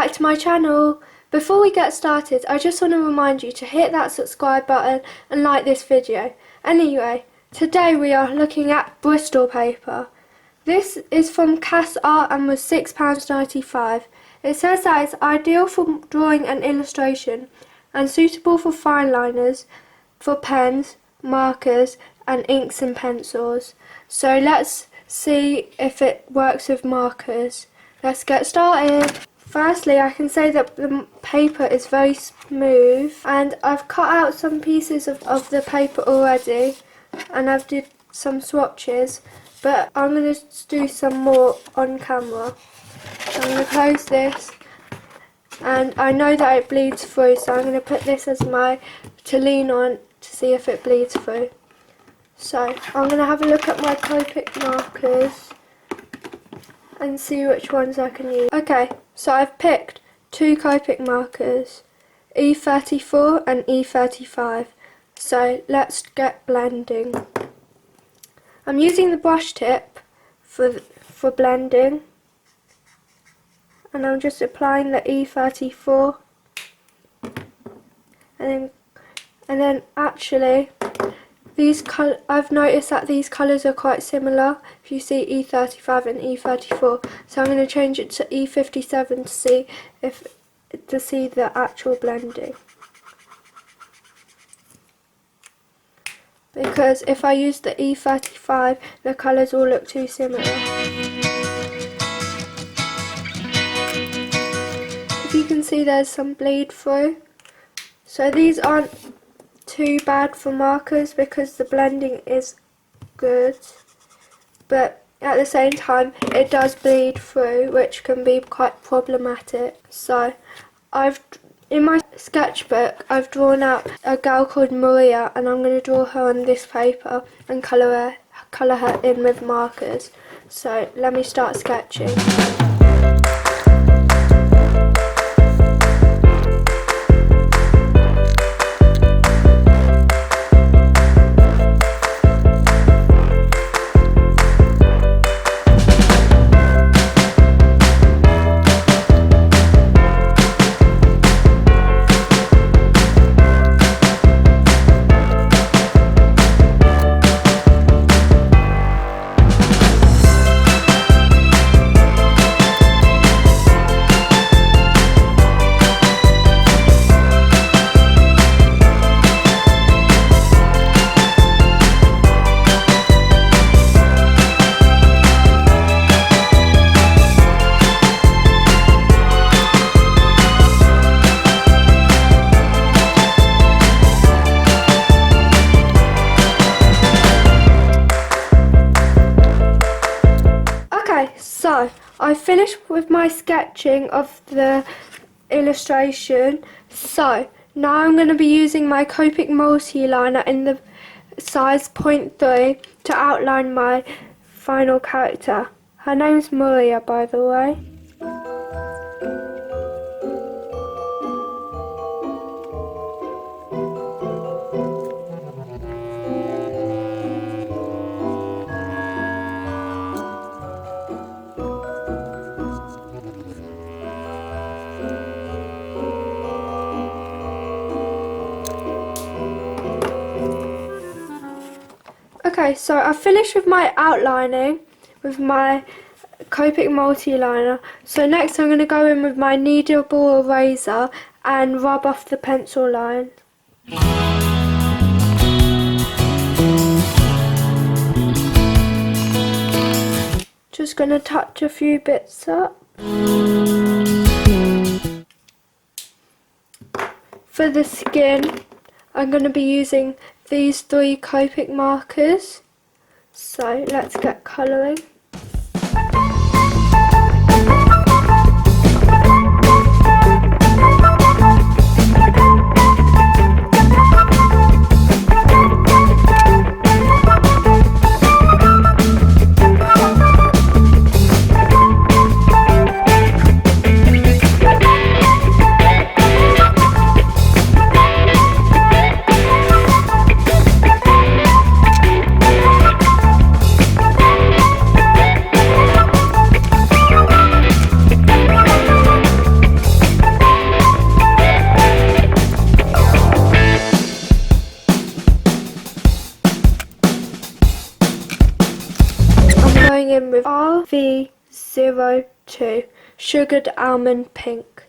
back to my channel. Before we get started, I just want to remind you to hit that subscribe button and like this video. Anyway, today we are looking at Bristol paper. This is from Cass Art and was £6.95. It says that it's ideal for drawing and illustration and suitable for fine liners, for pens, markers and inks and pencils. So let's see if it works with markers. Let's get started. Firstly, I can say that the paper is very smooth, and I've cut out some pieces of the paper already, and I've did some swatches, but I'm going to do some more on camera. So I'm going to close this, and I know that it bleeds through, so I'm going to put this as to lean on to see if it bleeds through. So I'm going to have a look at my Copic markers and see which ones I can use. Okay, so I've picked two Copic markers, E34 and E35. So let's get blending. I'm using the brush tip for blending, and I'm just applying the E34, and then actually I've noticed that these colours are quite similar. If you see E35 and E34, so I'm going to change it to E57 to see the actual blending. Because if I use the E35, the colours all look too similar. If you can see, there's some bleed through. So these aren't too bad for markers because the blending is good, but at the same time it does bleed through, which can be quite problematic. So in my sketchbook I've drawn out a girl called Maria, and I'm going to draw her on this paper and colour her in with markers. So let me start sketching. So I finished with my sketching of the illustration. So now I'm going to be using my Copic multi-liner in the size 0.3 to outline my final character. Her name's Maria, by the way. Okay, so I finished with my outlining with my Copic multi-liner. So next I'm going to go in with my kneadable eraser and rub off the pencil line. Just going to touch a few bits up. For the skin, I'm going to be using these three Copic markers. So let's get colouring. going in with RV02 Sugared Almond Pink.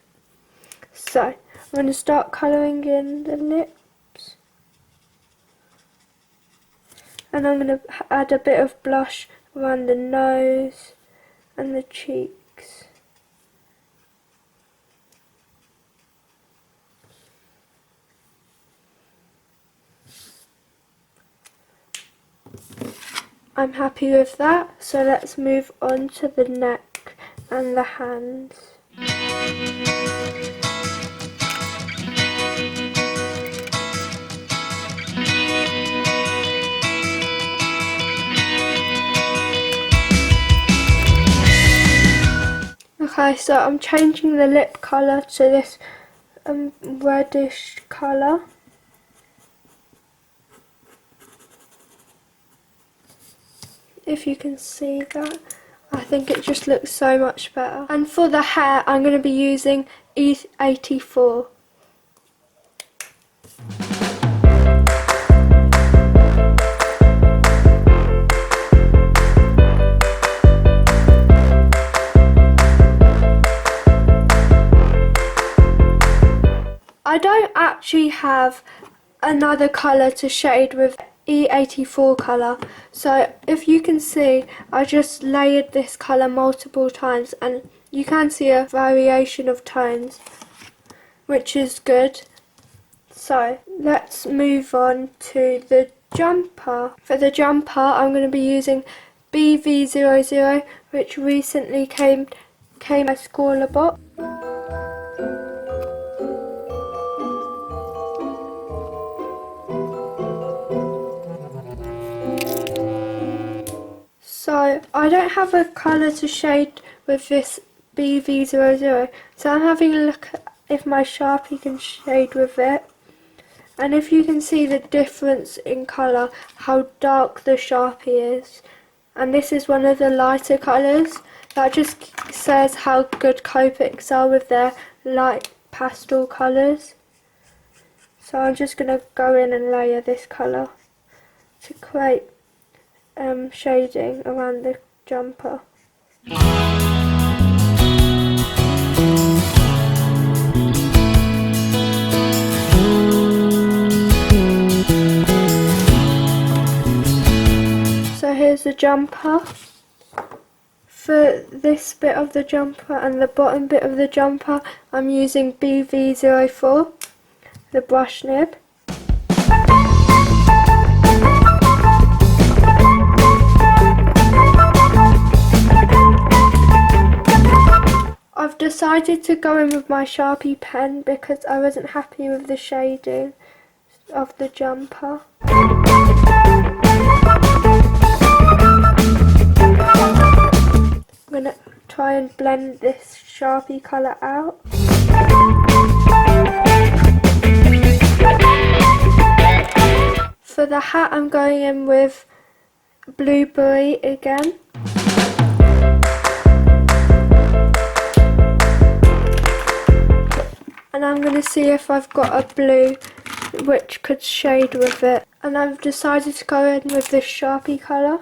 So I'm going to start colouring in the lips, and I'm going to add a bit of blush around the nose and the cheeks. I'm happy with that, so let's move on to the neck and the hands. Okay, so I'm changing the lip colour to this reddish colour. If you can see that, I think it just looks so much better. And for the hair, I'm going to be using E84. I don't actually have another colour to shade with E84 colour, so if you can see, I just layered this colour multiple times and you can see a variation of tones, which is good. So let's move on to the jumper. For the jumper, I'm going to be using BV00, which recently came a Scaller box. So I don't have a colour to shade with this BV00, so I'm having a look at if my Sharpie can shade with it. And if you can see the difference in colour, how dark the Sharpie is. And this is one of the lighter colours. That just says how good Copics are with their light pastel colours. So I'm just going to go in and layer this colour to create shading around the jumper. So here's the jumper. For this bit of the jumper and the bottom bit of the jumper, I'm using BV04, the brush nib. I've decided to go in with my Sharpie pen because I wasn't happy with the shading of the jumper. I'm going to try and blend this Sharpie colour out. For the hat, I'm going in with Blueberry again. And I'm going to see if I've got a blue which could shade with it. And I've decided to go in with this Sharpie colour.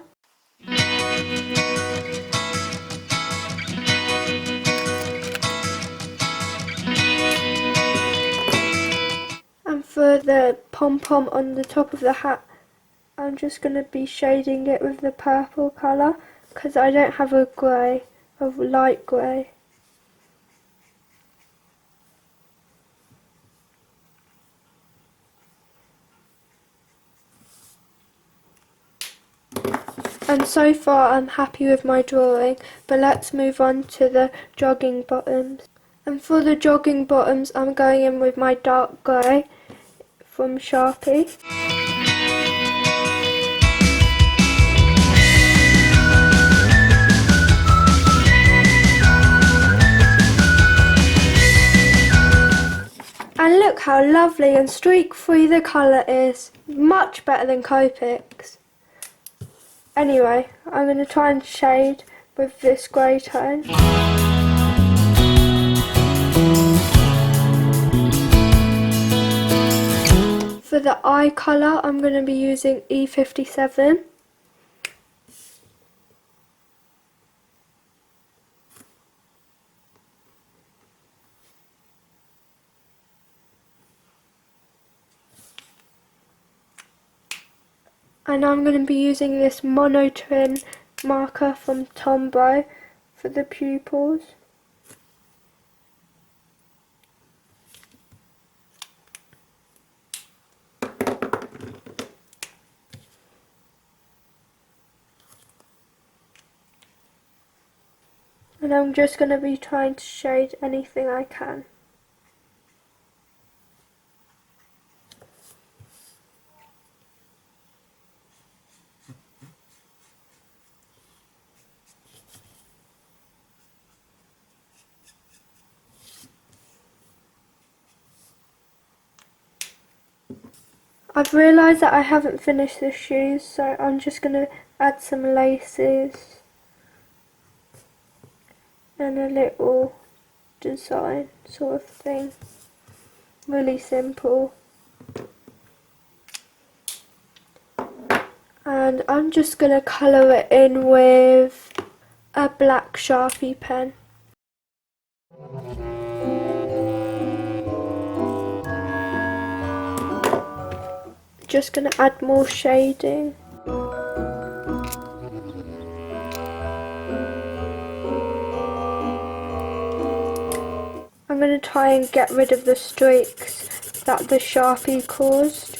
And for the pom-pom on the top of the hat, I'm just going to be shading it with the purple colour because I don't have a grey, a light grey. And so far I'm happy with my drawing, but let's move on to the jogging bottoms. And for the jogging bottoms, I'm going in with my dark grey from Sharpie. And look how lovely and streak-free the colour is. Much better than Copic's. Anyway, I'm going to try and shade with this grey tone. For the eye colour, I'm going to be using E57. And I'm going to be using this monotone marker from Tombow for the pupils. And I'm just going to be trying to shade anything I can. I've realised that I haven't finished the shoes, so I'm just going to add some laces and a little design sort of thing. Really simple. And I'm just going to colour it in with a black Sharpie pen. Just going to add more shading. I'm going to try and get rid of the streaks that the Sharpie caused.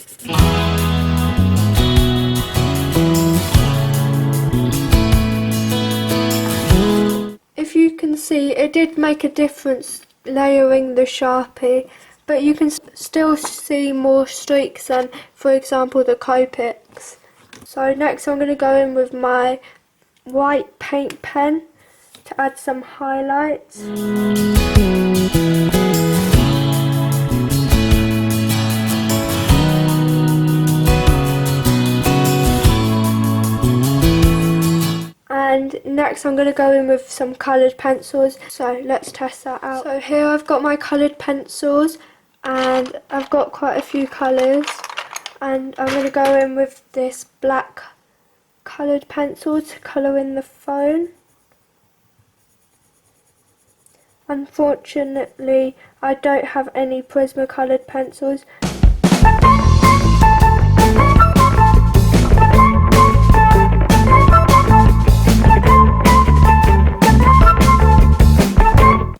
If you can see, it did make a difference layering the Sharpie, but you can still see more streaks than, for example, the Copics. So next I'm going to go in with my white paint pen to add some highlights. And next I'm going to go in with some coloured pencils, so let's test that out. So here I've got my coloured pencils and I've got quite a few colours, and I'm going to go in with this black coloured pencil to colour in the phone. Unfortunately I don't have any Prismacoloured pencils.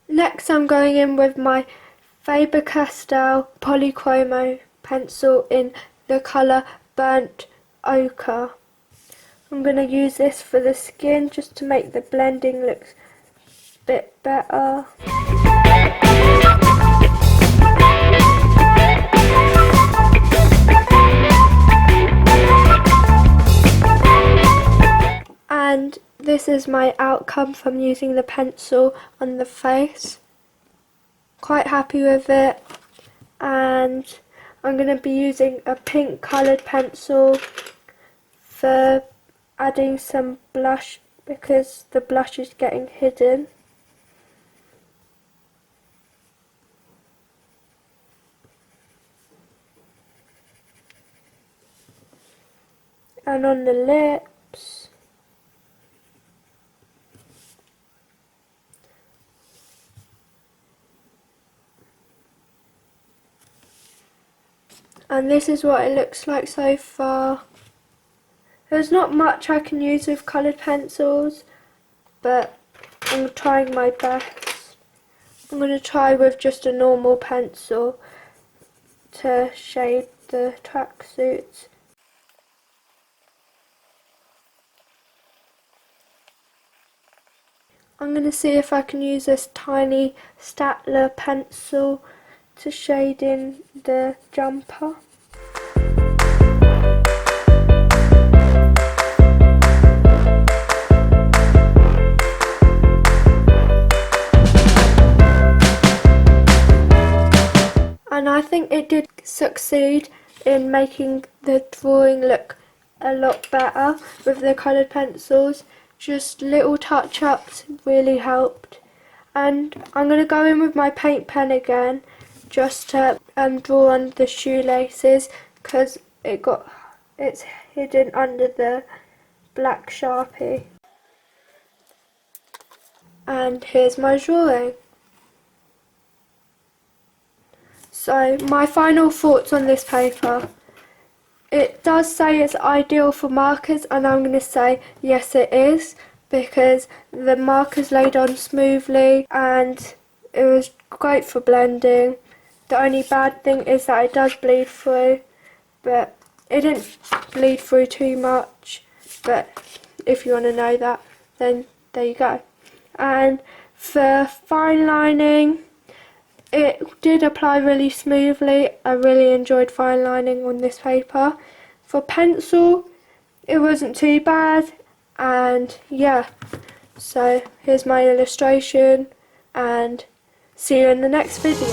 Next I'm going in with my Faber-Castell Polychromo pencil in the colour Burnt Ochre. I'm going to use this for the skin just to make the blending look a bit better. And this is my outcome from using the pencil on the face. Quite happy with it, and I'm going to be using a pink coloured pencil for adding some blush because the blush is getting hidden. And on the lips. And this is what it looks like so far. There's not much I can use with coloured pencils, but I'm trying my best. I'm going to try with just a normal pencil to shade the tracksuits. I'm going to see if I can use this tiny Statler pencil to shade in the jumper. And I think it did succeed in making the drawing look a lot better with the coloured pencils. Just little touch-ups really helped. And I'm going to go in with my paint pen again just to draw on the shoelaces because it's hidden under the black Sharpie. And here's my drawing. So my final thoughts on this paper. It does say it's ideal for markers, and I'm going to say yes it is, because the markers laid on smoothly and it was great for blending. The only bad thing is that it does bleed through, but it didn't bleed through too much. But if you want to know that, then there you go. And for fine lining, it did apply really smoothly. I really enjoyed fine lining on this paper. For pencil, it wasn't too bad, and yeah, so here's my illustration, and see you in the next video.